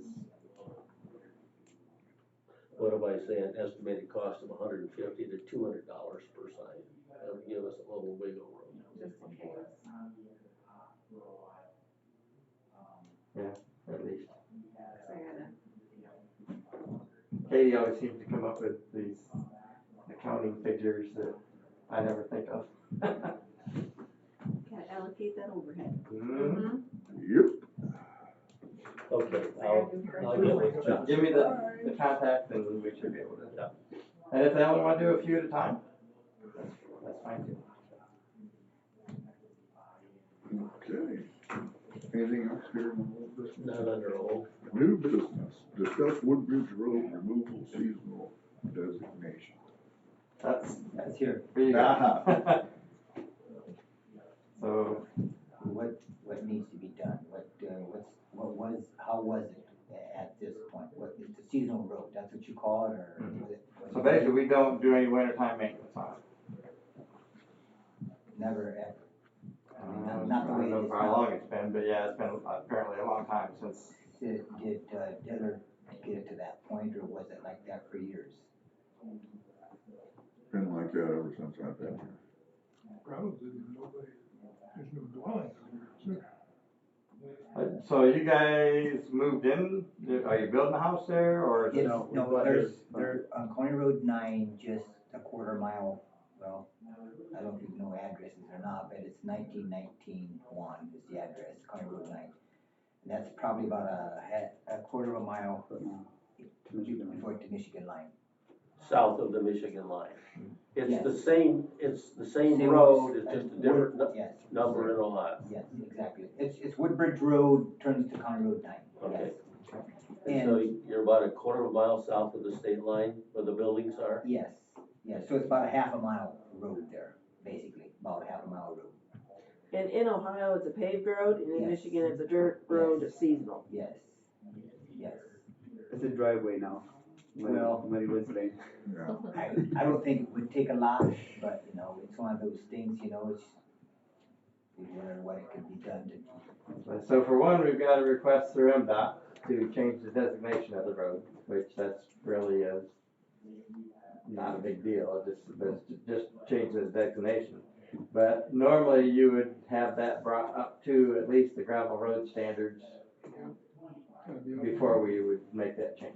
What am I saying, estimated cost of $150 to $200 per sign, that would give us a little wiggle room. Just in case. Yeah, at least. So I gotta, Katie always seems to come up with these accounting figures that I never think of. Gotta allocate that overhead. Mhm. yep. Okay, I'll get with John. Give me the contact and we should be able to. Yeah. And if they only want to do a few at a time, that's fine too. Okay. Anything else here in the whole business? Not under old. New business, discuss Woodbridge Road removal seasonal designation. That's here. For you guys. Ah. So, What needs to be done? How was it at this point? It's a seasonal road, that's what you call it, or was it? so basically we don't do any wintertime maintenance on it. Never ever. I mean, I not the way don't know it is for how now. long it's been, but yeah, it's been apparently a long time since. Did Diller get it to that point, or was it like that for years? Been like that ever since I've been here. Probably nobody, there's no dwelling under it, So you guys moved in, are you building a house there or? It's, no, there's on County Road 9, just a quarter mile, well, I don't even know addresses or not, but it's 1919-1 is the address, County Road 9. And that's probably about a quarter of a mile before the Michigan line. South of the Michigan line. It's Yes. the same Same road, as- it's just a as different Yes. number in Ohio. Yes, exactly. It's Woodbridge Road turns to County Road 9. Okay. Yes. And so you're about a quarter of a mile south of the state line where the buildings are? Yes, yes, so it's about a half a mile road there, basically, about a half a mile road. And in Ohio, it's a paved road, and in Yes. Michigan, it's a dirt road, Yes. seasonal. Yes, yes. It's a driveway now. Well- Many was lane. Yeah. I don't think it would take a lot, but, it's one of those things, it's, you wonder what it could be done to. So for one, we've got a request through MDOT to change the designation of the road, which that's really not a big deal, just change the designation. But normally you would have that brought up to at least the gravel road standards Gotta be up before we would make that change.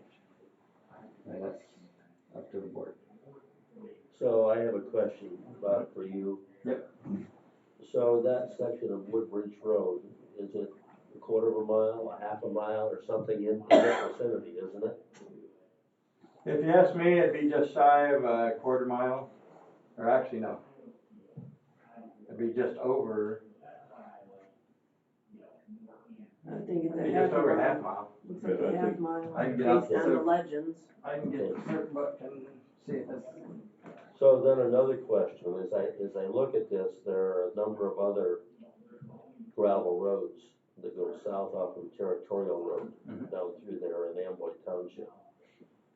And that's up to the board. So I have a question, Bob, for you. Yep. So that section of Woodbridge Road, is it a quarter of a mile, a half a mile, or something in that vicinity, isn't it? If you ask me, it'd be just shy of a quarter mile, or actually no. It'd be just over, I think it's it'd be a half just over mile. half mile. Looks like a half mile, I can get out based on the there. legends. I can get the cert book and see if it's. So then another question, as I look at this, there are a number of other gravel roads that go south off of Territorial Road, down through there in Amboy Township.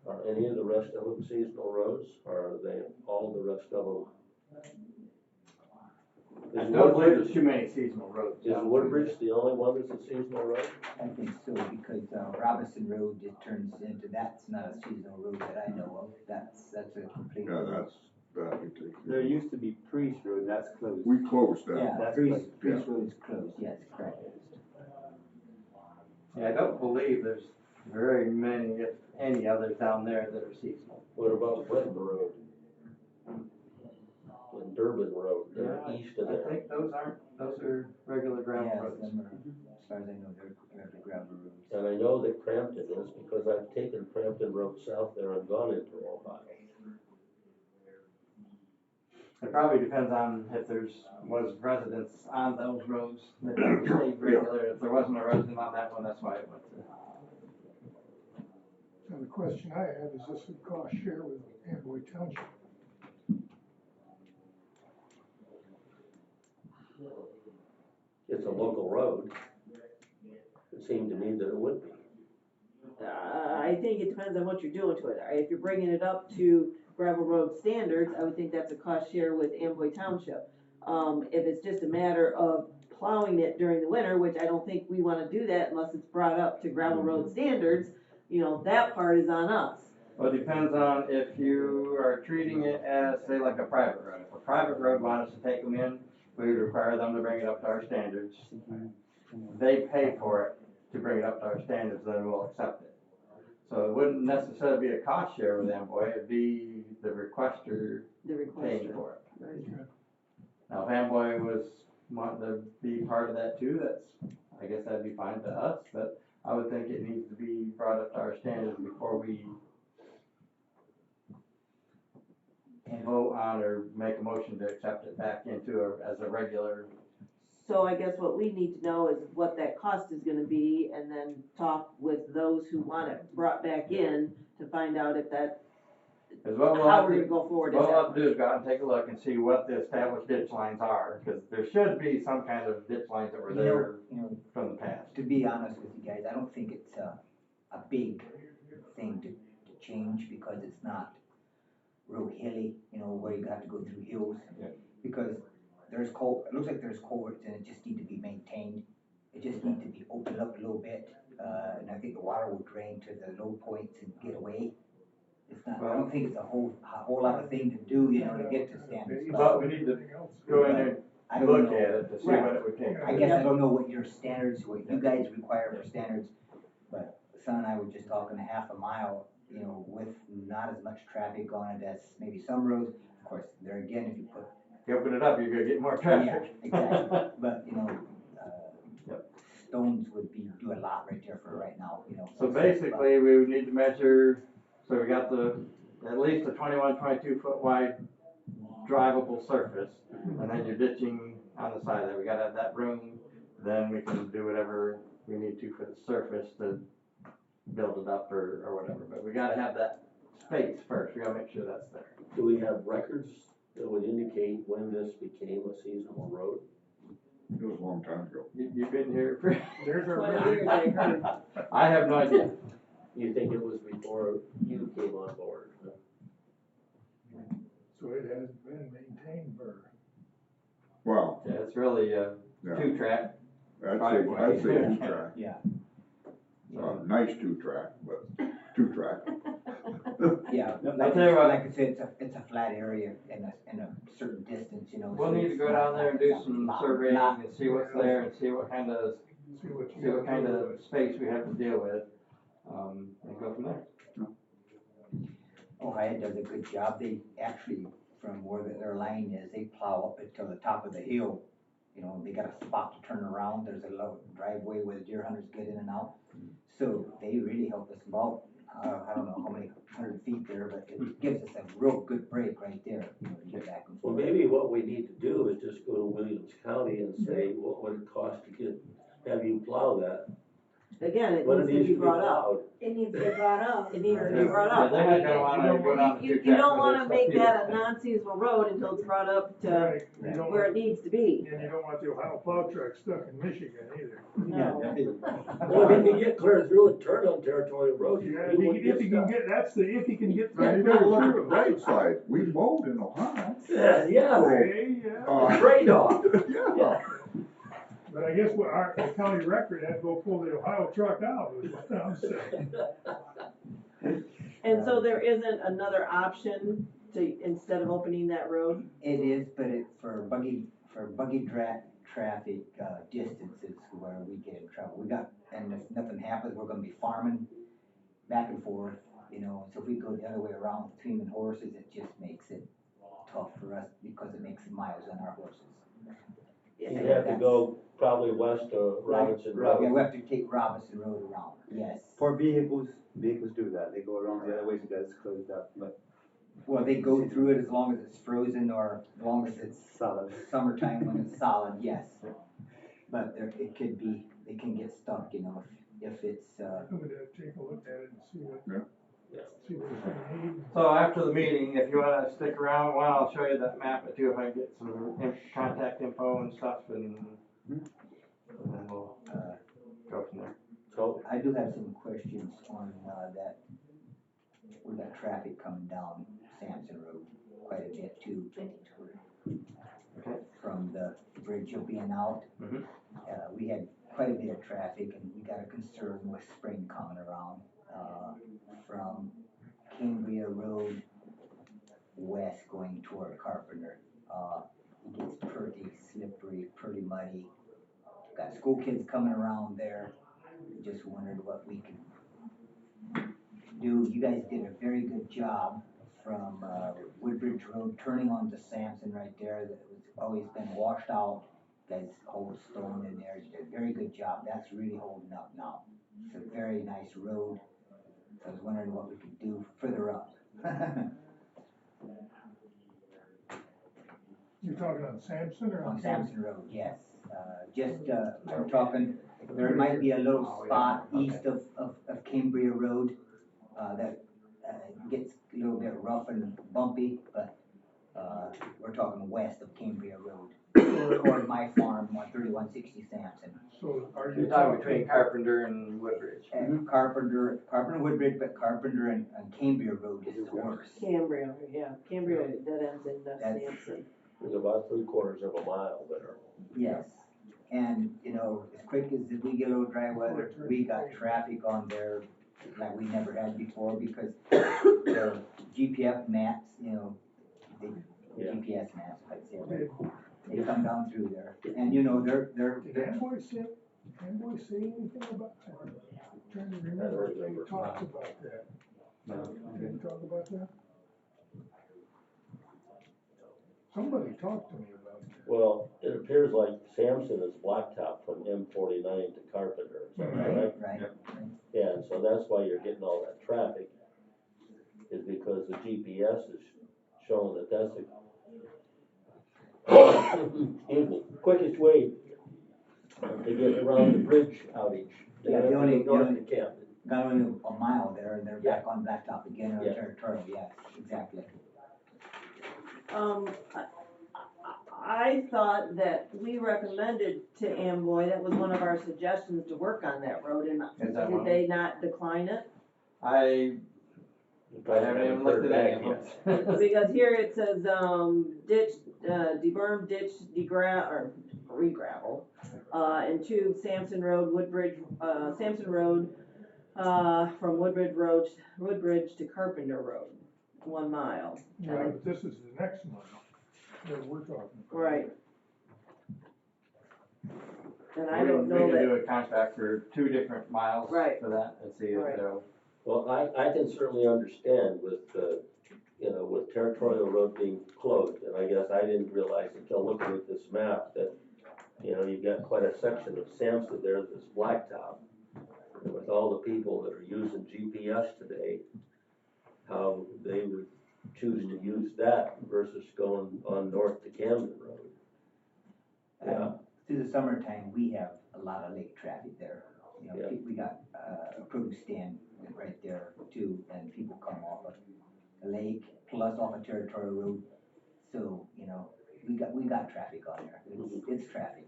Are any of the rest of them seasonal roads, or are they all the rest of them? I don't believe there's too many seasonal roads. Is Woodbridge the only one that's a seasonal road? I think so, because Robinson Road just turns into, that's not a seasonal road that I know of, that's a complete. Yeah, that's, that we take. There used to be Priest Road, and that's closed. We closed that. Yeah, That's Priest closed. Road is closed, yes, correct. Yeah, I don't believe there's very many, if any, others down there that are seasonal. What about Britton Road? And Durbin Road, they're east of I there. think those are regular gravel Yes, roads. them are, as far as I know, they're the gravel roads. And I know that Crampton is, because I've taken Crampton Road south there and gone into Ohio. It probably depends on if was residents on those roads that never stayed regular. If there wasn't a resident on that one, that's why it went to. So the question I have is this would cost share with Amboy Township. It's a local road. It seemed to me that it would be. I think it depends on what you're doing to it. If you're bringing it up to gravel road standards, I would think that's a cost share with Amboy Township. If it's just a matter of plowing it during the winter, which I don't think we wanna do that unless it's brought up to gravel road standards, that part is on us. Well, it depends on if you are treating it as, say, like a private road. If a private road wanted us to take them in, we would require them to bring it up to our standards. They pay for it to bring it up to our standards, then we'll accept it. So it wouldn't necessarily be a cost share with Amboy, it'd be the requester paying for it. Right. Now, if Amboy was wanting to be part of that too, I guess that'd be fine to us, but I would think it needs to be brought up to our standards before we vote on or make a motion to accept it back into as a regular. So I guess what we need to know is what that cost is gonna be, and then talk with those who want it brought back in to find out if that, how we're gonna go forward. What we'll have to do is go out and take a look and see what the established ditch lines are, because there should be some kind of ditch lines that were there from the past. To be honest with you guys, I don't think it's a big thing to change, because it's not real hilly, where you have to go through hills. Yeah. Because it looks like there's culverts and it just need to be maintained. It just needs to be opened up a little bit, and I think the water will drain to the low points and get away. It's not, I don't think it's a whole lot of thing to do, to get to standards. But we need to go in there and look at it to see what it would take. I guess I don't know what your standards, what you guys require for standards, but son and I were just talking a half a mile, with not as much traffic on it as maybe some roads. Of course, there again, if you put. If you open it up, you're gonna get more traffic. Yeah, exactly, but, stones would do a lot right there for right now, So basically, we would need to measure, so we got at least a 21, 22 foot wide drivable surface, and then you're ditching on the side of that. We gotta have that room, then we can do whatever we need to for the surface to build it up or whatever, but we gotta have that space first, we gotta make sure that's there. Do we have records that would indicate when this became a seasonal road? It was a long time ago. You've been here for. There's our 20 years, I heard. I have no idea. You think it was before you came on board? So it has been maintained for. Wow, Yeah, it's really a yeah, 2-track. I'd say 2-track. Yeah. Nice 2-track, but 2-track. Yeah, I'll like, tell you what. like I said, it's a flat area in a certain distance, you know. We'll so need to it's go not down there and do like some lot- surveying lot- and see what's there and see what kind of space we have to deal with. And go from there. Ohio does a good job. They actually, from where their line is, they plow up until the top of the hill. You know, they got a spot to turn around. There's a little driveway where the deer hunters get in and out. So they really help us about, I don't know how many 100 feet there, but it gives us a real good break right there, you know, to get back and Well, forth. maybe what we need to do is just go to Williams County and say, what would it cost to have you plow that? Again, it What needs it to needs be to be brought up. plowed. It needs to be brought up. It needs to be brought Yeah, up. they're not gonna wanna go down the You two-track don't with wanna this make stuff that a either. non-seasonal road until it's brought up to Right, you don't where it want, needs to be. and you don't want the Ohio plow truck stuck in Michigan either. No. Well, if you can get clear through and turn on territorial road, you Yeah, wouldn't if he can stuck. get, that's the, if he can get. Now, you gotta look at the bright side, we mowed in Ohio. Yeah, Okay, yeah. trade-off. Yeah. But I guess what the county record had to go pull the Ohio truck out, is what I'm saying. And so there isn't another option to, instead of opening that road? It is, but for buggy traffic, distances where we get in trouble. And if nothing happens, we're gonna be farming back and forth, you know, so if we go the other way around with teaming horses, it just makes it tough for us because it makes miles on our horses. You'd have to go probably west of Robinson Yeah, Road. we have to take Robinson Road around, yes. For vehicles do that, they go around the other way because it's closed up, but Well, they go through it as long as it's frozen or as long as it's solid. summertime when it's solid, yes. But it can get stuck, you know, if it's, I'm gonna take a look at it and see what, Yeah. see what it's gonna need. So after the meeting, if you wanna stick around, well, I'll show you that map too, if I get some contact info and stuff, and then we'll go from there. So, I do have some questions on, that, we got traffic coming down Sampson Road quite a bit too. Okay. From the bridge being out. Mhm. We had quite a bit of traffic and we got a concern with spring coming around, from Cambria Road west going toward Carpenter. It gets pretty slippery, pretty muddy. Got school kids coming around there. Just wondered what we could do. You guys did a very good job from Woodbridge Road turning onto Sampson right there. That was always been washed out. You guys hold stone in there. You did a very good job. That's really holding up now. It's a very nice road. So I was wondering what we could do further up. You're talking on Sampson or On Sampson Road, yes. I'm talking, there might be a little spot east of Cambria Road, that, gets a little bit rough and bumpy, but, we're talking west of Cambria Road. Toward my farm, 3160 Sampson. So are you You're talking between Carpenter and Woodbridge. Carpenter, Woodbridge, but Carpenter and Cambria Road is the worst. Cambria, yeah, Cambria, that ends in Sampson. there's about 3/4 of a mile there. Yes, and, you know, as quick as if we get a little dry weather, we got traffic on there like we never had before because the GPS maps, you know, the Yeah. GPS maps, like I said, they come down through there. And, you know, they're, Did Amboy say anything about that? I'm trying to remember if they talked about that. No. Did they talk about that? Somebody talked to me about that. Well, it appears like Sampson is blacktop from M49 to Carpenter, is that correct? right. Yeah, and so that's why you're getting all that traffic, is because the GPS is showing that that's the excuse me, quickest way to get around the bridge outage. Yeah, the only- North of Camden. Got only a mile there and they're Yeah. back on blacktop again, or Yeah. territorial, yes, exactly. I thought that we recommended to Amboy, that was one of our suggestions to work on that road, and Is that did one? they not decline it? I haven't even looked at any of them. Because here it says, ditch, deberm, ditch, re-gravel, and 2, Sampson Road, Woodbridge, Sampson Road, from Woodbridge to Carpenter Road, 1 mile. Yeah, but this is the next mile that we're talking about. Right. And I We don't can know that, do a contract for 2 different miles Right. for that and see if Right. they'll. Well, I can certainly understand with, with Territorial Road being closed, and I guess I didn't realize until looking at this map that, you've got quite a section of Sampson there that's blacktop. And with all the people that are using GPS today, how they would choose to use that versus going on north to Camden Road. Yeah, Through the summertime, we have a lot of lake traffic there. Yeah. We got a produce stand right there too, and people come off of the lake, plus off of Territorial Road. So, we got traffic on there. It's traffic.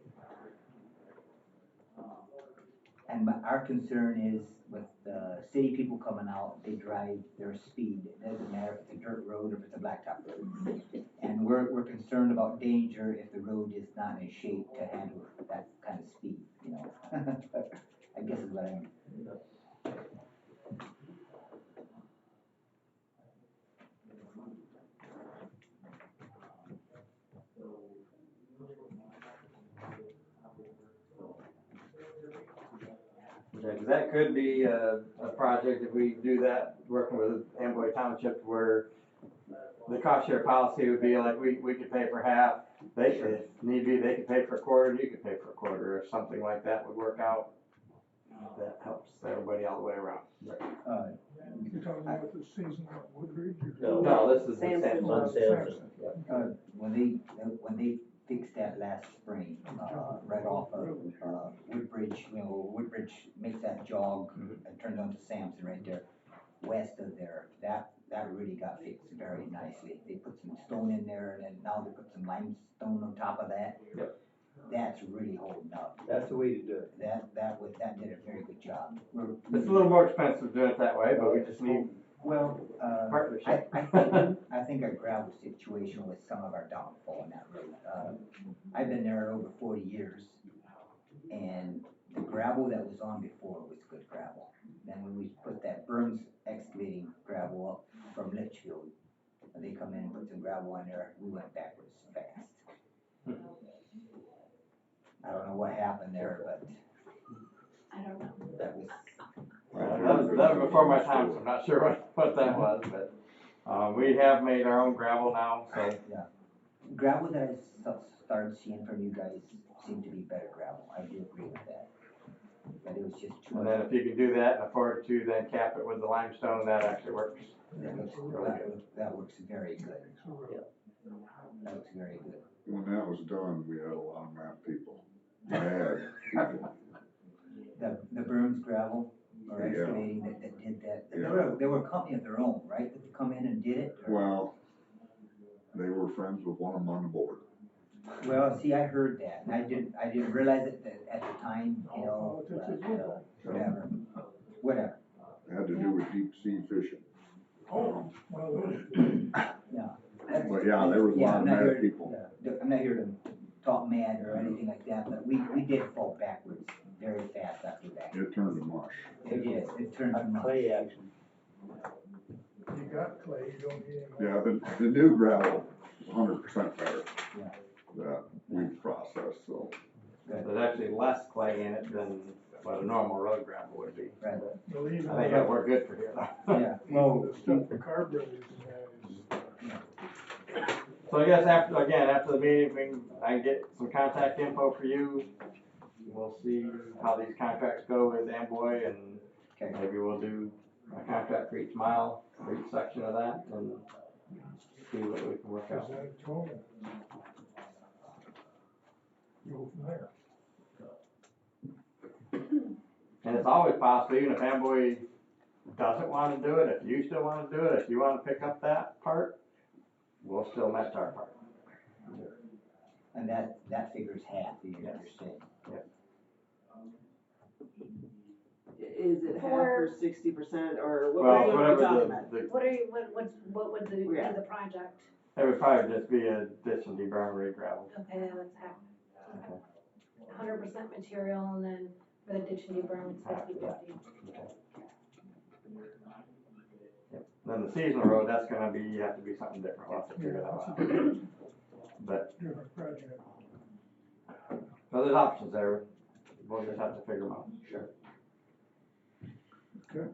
And our concern is with city people coming out, they drive their speed. It doesn't matter if it's a dirt road or if it's a blacktop road. And we're concerned about danger if the road is not in shape to handle that kind of speed, I guess is what I mean. Yeah, 'cause that could be a project if we do that, working with Amboy Township, where the cost share policy would be like, we could pay for half. If need be, they could pay for a quarter, and you could pay for a quarter, if something like that would work out. That helps everybody all the way around. You're talking about the season at Woodbridge? No, this is the Sampson same on one. Sampson. When they fixed that last spring, right off of Woodbridge, Woodbridge makes that jog and turns onto Sampson right there, west of there, that really got fixed very nicely. They put some stone in there, and then now they put some limestone on top of that. Yep. That's really holding up. That's the way to do it. That did a very good job. It's a little more expensive doing it that way, but we just need Well, partnership. I think our gravel situation was some of our downfall in that road. I've been there over 40 years, and the gravel that was on before was good gravel. Then when we put that Burns excavating gravel up from Litchfield, and they come in and put some gravel on there, we went backwards fast. I don't know what happened there, but I don't know. that was. That was before my time, so I'm not sure what that was, but, we have made our own gravel now, so. Yeah. Gravel that I started seeing from you guys seemed to be better gravel. I do agree with that. But it was just too And much. then if you can do that and afford to then cap it with the limestone, that actually works. That works very good. That looks very good. When that was done, we had a lot of mad people. Mad people. The Burns gravel or Yeah. excavating that did that. Yeah. They were a company of their own, right? That come in and did it? Or- Well, they were friends with one of them on the board. Well, see, I heard that, and I didn't realize it at the time, whatever. It had to do with deep sea fishing. Oh, well, Yeah. But yeah, there was a lot of I'm not here mad to- people. yeah, I'm not here to talk mad or anything like that, but we did fall backwards very fast after that. It turned to mush. It did, it turned to much. Clay action. you got clay, you don't need any Yeah, more. the new gravel is 100% better. Yeah. That we've processed, so. There's actually less clay in it than what a normal road gravel would be. Right. Well, even I think that worked good for here though. Yeah, Well, well, the stuff the car brothers and that is, So I guess after the meeting, I can get some contact info for you. We'll see how these contracts go with Amboy, and okay. maybe we'll do a contract for each mile, for each section of that, and see what we can work out. present it to them. Go from there. And it's always possible, even if Amboy doesn't wanna do it, if you still wanna do it, if you wanna pick up that part, we'll still match our part. And that figures half, you understand? Is it half or 60%, or what Well, are we whatever talking about? What would be Yeah. the project? It would probably just be a ditch and deburn gravel. Okay, that's half. 100% material, and then for the ditch and deburn, it's 50/50. then the seasonal road, that's gonna be, have to be something different, we'll have to figure that That's out. a different But, project. so there's options there, we'll just have to figure them out. Sure. Okay.